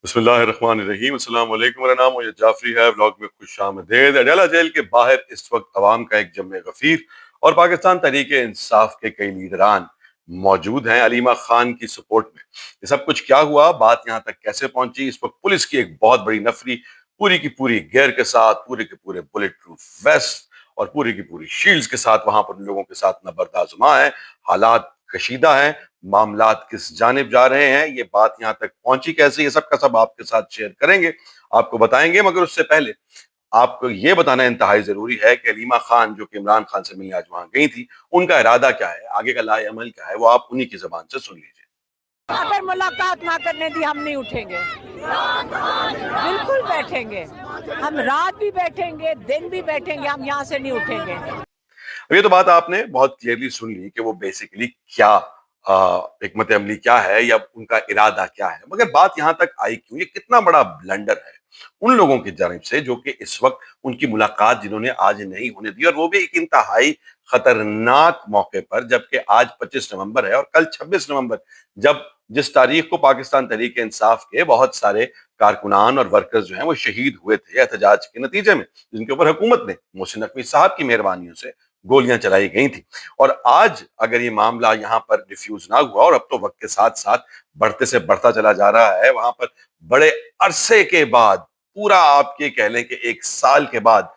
बिस्मिल्लाहिर्रहमानिर्रहीम। अस्सलाम वालेकुम। मेरा नाम मुझे जाफरी है। व्लॉग में खुश आमदेद। अडयाला जेल के बाहर इस वक्त अवाम का एक जम्मे गफीर और पाकिस्तान तहरीक इंसाफ के कई लीडरान मौजूद हैं अलीमा खान की सपोर्ट में। ये सब कुछ क्या हुआ, बात यहाँ तक कैसे पहुंची, इस वक्त पुलिस की एक बहुत बड़ी नफरी पूरी की पूरी गेयर के साथ, पूरे के पूरे बुलेट प्रूफ वेस्ट और पूरी की पूरी शील्ड्स के साथ वहां पर उन लोगों के साथ नबरदाजुमा है। हालात कशीदा हैं, मामलात किस जानिब जा रहे हैं, ये बात यहाँ तक पहुंची कैसे, ये सब का सब आपके साथ शेयर करेंगे, आपको बताएंगे। मगर उससे पहले आपको ये बताना इंतहाई जरूरी है कि अलीमा खान जो कि इमरान खान से मिलने आज वहां गई थी, उनका इरादा क्या है, आगे का लाए अमल क्या है, वो आप उन्हीं की जबान से सुन लीजिए। अगर मुलाकात ना करने दी हम नहीं उठेंगे, बिल्कुल बैठेंगे। हम रात भी बैठेंगे, दिन भी बैठेंगे, हम यहाँ से नहीं उठेंगे। ये तो बात आपने बहुत क्लियरली सुन ली कि वो बेसिकली क्या हिकमत अमली क्या है या उनका इरादा क्या है। मगर बात यहाँ तक आई क्यों, ये कितना बड़ा ब्लंडर है उन लोगों की जानिब से जो कि इस वक्त उनकी मुलाकात जिन्होंने आज नहीं होने दी, और वो भी एक इंतहाई खतरनाक मौके पर, जबकि आज 25 नवंबर है और कल 26 नवंबर, जब जिस तारीख को पाकिस्तान तहरीक इंसाफ के बहुत सारे कारकुनान और वर्कर्स जो हैं वो शहीद हुए थे एहतजाज के नतीजे में, जिनके ऊपर हुकूमत ने मोहसिन नकवी साहब की मेहरबानियों से गोलियां चलाई गई थी। और आज अगर ये मामला यहाँ पर डिफ्यूज ना हुआ, और अब तो वक्त के साथ साथ बढ़ते से बढ़ता चला जा रहा है, वहां पर बड़े अरसे के बाद, पूरा आपके कह लें कि एक साल के बाद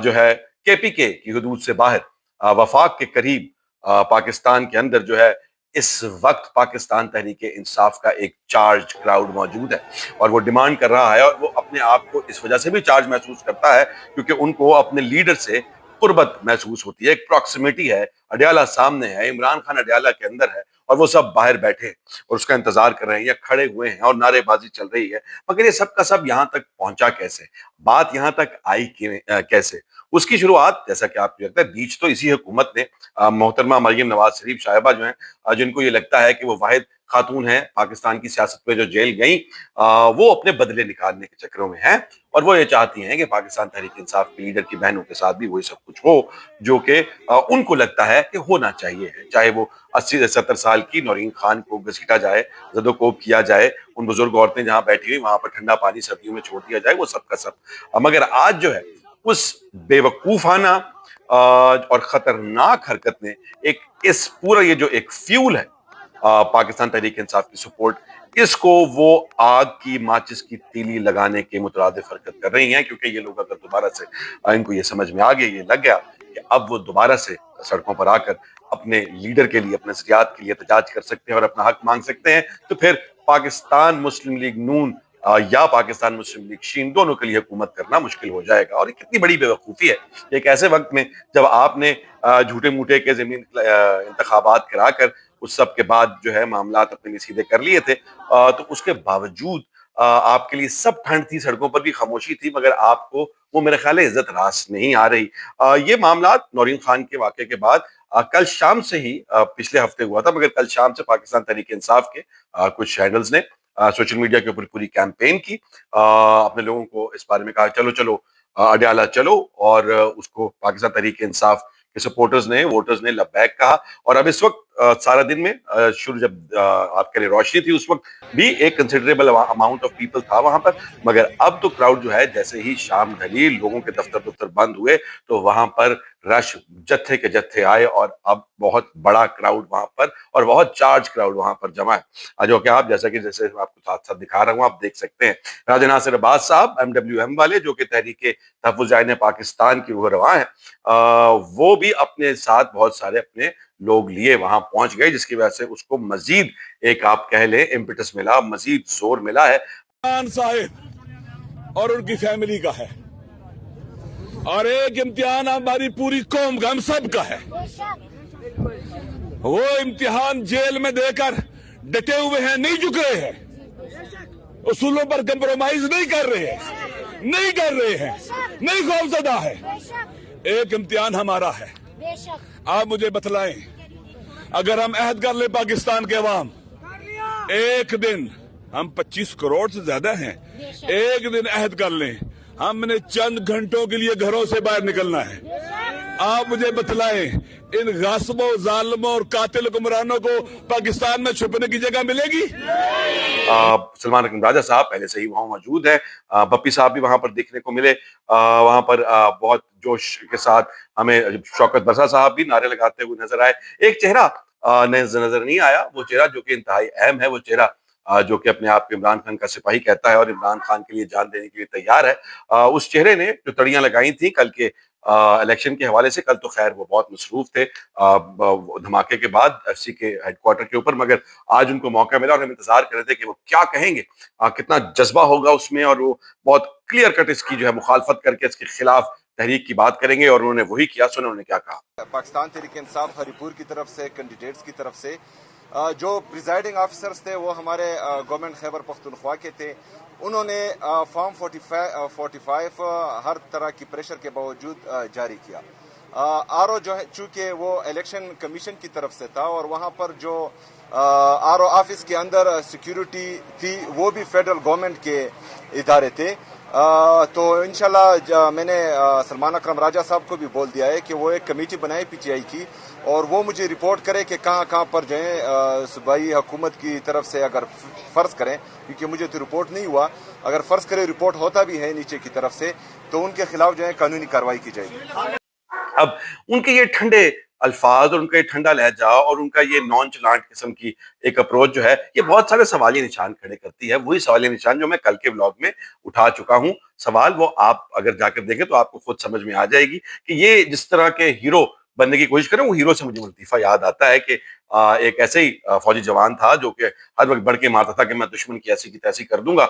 जो है केपीके की हदूद से बाहर वफाक के करीब पाकिस्तान के अंदर जो है इस वक्त पाकिस्तान तहरीक इंसाफ का एक चार्ज क्राउड मौजूद है और वो डिमांड कर रहा है, और वो अपने आप को इस वजह से भी चार्ज महसूस करता है क्योंकि उनको अपने लीडर से कुर्बत महसूस होती है, एक प्रॉक्सिमिटी है। अडयाला सामने है, इमरान खान अडयाला के अंदर है और वो सब बाहर बैठे और उसका इंतजार कर रहे हैं या खड़े हुए हैं और नारेबाजी चल रही है। मगर ये सब का सब यहाँ तक पहुंचा कैसे, बात यहाँ तक आई कैसे, उसकी शुरुआत जैसा कि आपको लगता है बीच तो इसी हुकूमत ने मोहतरमा मरियम नवाज शरीफ साहिबा जो है, जिनको ये लगता है कि वो वाहिद खातून है पाकिस्तान की सियासत में जो जेल गई, वो अपने बदले निकालने के चक्करों में है और वो ये चाहती हैं कि पाकिस्तान तहरीक इंसाफ के लीडर की बहनों के साथ भी वही सब कुछ हो जो कि उनको लगता है कि होना चाहिए है। चाहे वो 80-70 साल की नौरीन खान को घसीटा जाए, जदोकोब किया जाए, उन बुजुर्ग औरतें जहां बैठी हुई वहां पर ठंडा पानी सर्दियों में छोड़ दिया जाए, वो सब का सब। मगर आज जो है उस बेवकूफाना और खतरनाक हरकत ने एक इस पूरा ये जो एक फ्यूल है पाकिस्तान तहरीक इंसाफ की सपोर्ट, इसको वो आग की माचिस की तीली लगाने के मुतरादिफ हरकत कर रही हैं, क्योंकि ये लोग अगर दोबारा से इनको ये समझ में आ गया, ये लग गया कि अब वो दोबारा से सड़कों पर आकर अपने लीडर के लिए, अपने ज़रियात के लिए एहतजाज कर सकते हैं और अपना हक मांग सकते हैं, तो फिर पाकिस्तान मुस्लिम लीग नून या पाकिस्तान मुस्लिम लीग शीन दोनों के लिए हुकूमत करना मुश्किल हो जाएगा। और ये कितनी बड़ी बेवकूफ़ी है एक ऐसे वक्त में जब आपने झूठे मूठे के ज़मीन इंतखाबात कराकर उस सब के बाद जो है मामलात अपने लिए सीधे कर लिए थे, तो उसके बावजूद आपके लिए सब ठंड थी, सड़कों पर भी खामोशी थी, मगर आपको वो मेरे ख्याल है इज्जत रास नहीं आ रही। ये मामलात नौरीन खान के वाक़े के बाद कल शाम से ही, पिछले हफ्ते हुआ था, मगर कल शाम से पाकिस्तान तहरीक इंसाफ के कुछ हैंडल्स ने सोशल मीडिया के ऊपर पूरी कैंपेन की, अपने लोगों को इस बारे में कहा चलो चलो अडयाला चलो, और उसको पाकिस्तान तहरीक इंसाफ के सपोर्टर्स ने, वोटर्स ने लब्बैक कहा। और अब इस वक्त सारा दिन में शुरू जब आपके लिए रोशनी थी, उस वक्त भी एक कंसिडरेबल अमाउंट ऑफ पीपल था वहां पर, मगर अब तो क्राउड जो है जैसे ही शाम ढली, लोगों के दफ्तर बंद हुए, तो वहां पर रश जत्थे के जत्थे आए और अब बहुत बड़ा क्राउड वहां पर और बहुत चार्ज क्राउड वहां पर जमा है, जो कि आप जैसे आपको साथ साथ दिखा रहा हूँ, आप देख सकते हैं। राजा नासिर अब्बास साहब MWM वाले, जो कि तहरीक तहफ़्फ़ुज़ आईन पाकिस्तान की रूह है, वो भी अपने साथ बहुत सारे अपने लोग लिए वहां पहुंच गए, जिसकी वजह से उसको मजीद एक आप कह लें इम्पिटस मिला, मजीद जोर मिला है। खान साहिब और उनकी फैमिली का है, और एक इम्तिहान हमारी पूरी कौम का, हम सब का है। वो इम्तिहान जेल में देकर डटे हुए हैं, नहीं झुक रहे हैं, उसूलों पर कंप्रोमाइज नहीं कर रहे हैं, नहीं खौफजदा है। एक इम्तिहान हमारा है। आप मुझे बतलाएं, अगर हम अहद कर ले पाकिस्तान के अवाम, एक दिन हम 25 करोड़ से ज्यादा हैं, एक दिन अहद कर लें, हमने चंद घंटों के लिए घरों से बाहर निकलना है। आप मुझे बतलाएं इन गासिबों, जालिमों और कातिल हुक्मरानों को पाकिस्तान में छुपने की जगह मिलेगी? सलमान अकरम राजा साहब पहले से ही वहां मौजूद है, बप्पी साहब भी वहां पर देखने को मिले, वहां पर बहुत जोश के साथ हमें शौकत बरसा साहब भी नारे लगाते हुए नजर आए। एक चेहरा नजर नहीं आया, वो चेहरा जो कि इंतहाई अहम है, वो चेहरा जो कि अपने आप को इमरान खान का सिपाही कहता है और इमरान खान के लिए जान देने के लिए तैयार है, उस चेहरे ने जो तड़ियां लगाई थी कल के इलेक्शन के हवाले से। कल तो खैर वो बहुत मसरूफ थे धमाके के बाद एफसी के हेडक्वार्टर के ऊपर, मगर आज उनको मौका मिला और हम इंतजार कर रहे थे कि वो क्या कहेंगे, कितना जज्बा होगा उसमें, और वो बहुत क्लियर कट इसकी जो है मुखालफत करके इसके खिलाफ तहरीक की बात करेंगे, और उन्होंने वही किया। सुने उन्होंने क्या कहा। पाकिस्तान तहरीक इंसाफ हरीपुर की तरफ से कैंडिडेट्स की तरफ से जो प्रिजाइडिंग ऑफिसर्स थे वो हमारे गवर्नमेंट खैबर पख्तूनख्वा के थे। उन्होंने फॉर्म 45 हर तरह की प्रेशर के बावजूद जारी किया। आरओ जो है चूंकि वो इलेक्शन कमीशन की तरफ से था और वहां पर जो आरओ ऑफिस के अंदर सिक्योरिटी थी वो भी फेडरल गवर्नमेंट के इदारे थे। तो इंशाल्लाह मैंने सलमान अकरम राजा साहब को भी बोल दिया है कि वो एक कमेटी बनाए पीटीआई की और वो मुझे रिपोर्ट करे कि कहाँ कहाँ पर जो है सूबाई हुकूमत की तरफ से अगर फर्ज करें, क्योंकि मुझे तो रिपोर्ट नहीं हुआ, अगर फर्ज करे रिपोर्ट होता भी है नीचे की तरफ से तो उनके खिलाफ जो है कानूनी कार्रवाई की जाएगी। अब उनके ये ठंडे अल्फाज और उनका ये ठंडा लहजा और उनका ये नॉन चलांट किस्म की एक अप्रोच जो है, ये बहुत सारे सवालिया निशान खड़े करती है। वही सवालिया निशान जो मैं कल के व्लॉग में उठा चुका हूं। सवाल वो आप अगर जाकर देखें तो आपको खुद समझ में आ जाएगी कि ये जिस तरह के हीरो बनने की कोशिश करें, वो हीरो से मुझे लतीफा याद आता है कि एक ऐसे ही फौजी जवान था जो कि हर वक्त बढ़ के मारता था कि मैं दुश्मन की ऐसी की तैसी कर दूंगा।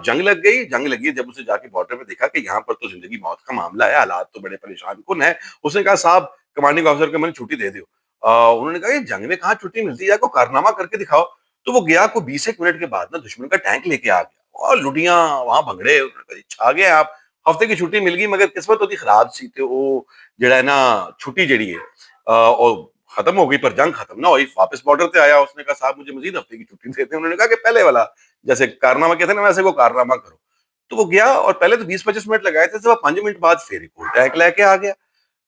जंग लग गई, जंग लगी, जब उसे जाके बॉर्डर पे देखा कि यहाँ पर तो जिंदगी मौत का मामला है, हालात तो बड़े परेशान कुन है, उसने कहा साहब कमांडिंग ऑफिसर को मैंने छुट्टी दे दी। उन्होंने कहा ये जंग में कहाँ छुट्टी मिलती है, को कारनामा करके दिखाओ। तो वो गया को 20 एक मिनट के बाद ना दुश्मन का टैंक लेके आ गया और लुटियां वहां भंगड़े, उन्होंने कहा छा गए आप, हफ्ते की छुट्टी मिल गई, मगर किस्मत होती खराब सी ते वो जड़ा है ना छुट्टी जड़ी है और खत्म हो गई, पर जंग खत्म ना हुई। वापस बॉर्डर पे आया, उसने कहा साहब मुझे मजीद हफ्ते की छुट्टी देते हैं। उन्होंने कहा कि पहले वाला जैसे कारनामा कहते हैं ना वैसे वो कारनामा करो। तो वो गया और पहले तो 20-25 मिनट लगाए थे, सिर्फ 5 मिनट बाद फिर रिपोर्ट टैंक लेके आ गया।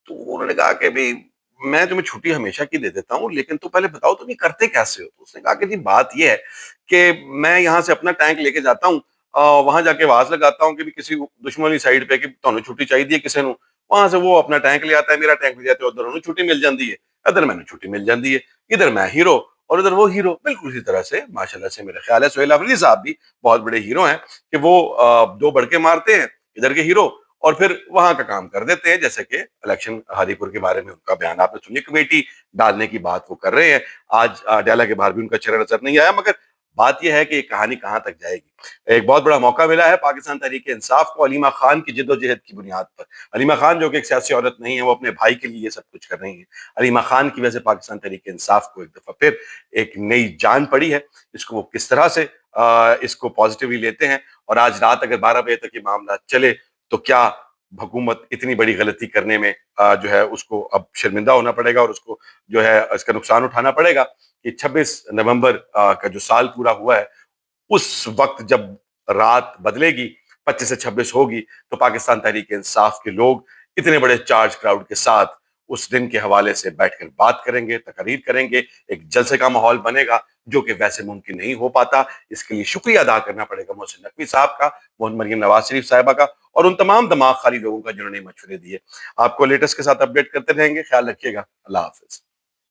तो उन्होंने कहा कि भाई मैं तुम्हें छुट्टी हमेशा की दे देता हूँ, लेकिन तो पहले बताओ तुम ये करते कैसे हो। तो उसने कहा कि जी बात ये है कि मैं यहाँ से अपना टैंक लेके जाता हूँ, वहां जाके आवाज लगाता हूँ कि भी किसी दुश्मन वाली साइड पे कि ਤੁਹਾਨੂੰ छुट्टी चाहिए किसी ਨੂੰ, वहां से वो अपना टैंक ले आता है, मेरा टैंक ले जाते हैं, उधर उन्हें छुट्टी मिल जाती है, इधर मैंने छुट्टी मिल जाती है, इधर मैं हीरो और उधर वो हीरो। बिल्कुल इसी तरह से माशाल्लाह से मेरा ख्याल है सोहेल अफरीदी साहब भी बहुत बड़े हीरो हैं कि वो दो बड़के मारते हैं इधर के हीरो और फिर वहां का काम कर देते हैं, जैसे कि इलेक्शन हादीपुर के बारे में उनका बयान आपने सुनिए, कमेटी डालने की बात वो कर रहे हैं। आज डाला के बाहर भी उनका चेहरा नजर नहीं आया, मगर बात यह है कि ये कहानी कहां तक जाएगी। एक बहुत बड़ा मौका मिला है पाकिस्तान तहरीक इंसाफ को अलीमा खान की जिद्दोजहद की बुनियाद पर। अलीमा खान जो कि एक सियासी औरत नहीं है, वो अपने भाई के लिए ये सब कुछ कर रही है। अलीमा खान की वजह से पाकिस्तान तहरीक इंसाफ को एक दफा फिर एक नई जान पड़ी है। इसको वो किस तरह से इसको पॉजिटिवली लेते हैं, और आज रात अगर 12 बजे तक ये मामला चले तो क्या हुकूमत इतनी बड़ी गलती करने में जो है उसको अब शर्मिंदा होना पड़ेगा और उसको जो है इसका नुकसान उठाना पड़ेगा कि 26 नवंबर का जो साल पूरा हुआ है, उस वक्त जब रात बदलेगी 25 से 26 होगी, तो पाकिस्तान तहरीक इंसाफ के लोग इतने बड़े चार्ज क्राउड के साथ उस दिन के हवाले से बैठकर बात करेंगे, तकरीर करेंगे, एक जलसे का माहौल बनेगा जो कि वैसे मुमकिन नहीं हो पाता। इसके लिए शुक्रिया अदा करना पड़ेगा मोहसिन नकवी साहब का, मोहन मरियम नवाज शरीफ साहिबा का और उन तमाम दिमाग खाली लोगों का जिन्होंने मशवरे दिए। आपको लेटेस्ट के साथ अपडेट करते रहेंगे। ख्याल रखिएगा। अल्लाह हाफिज।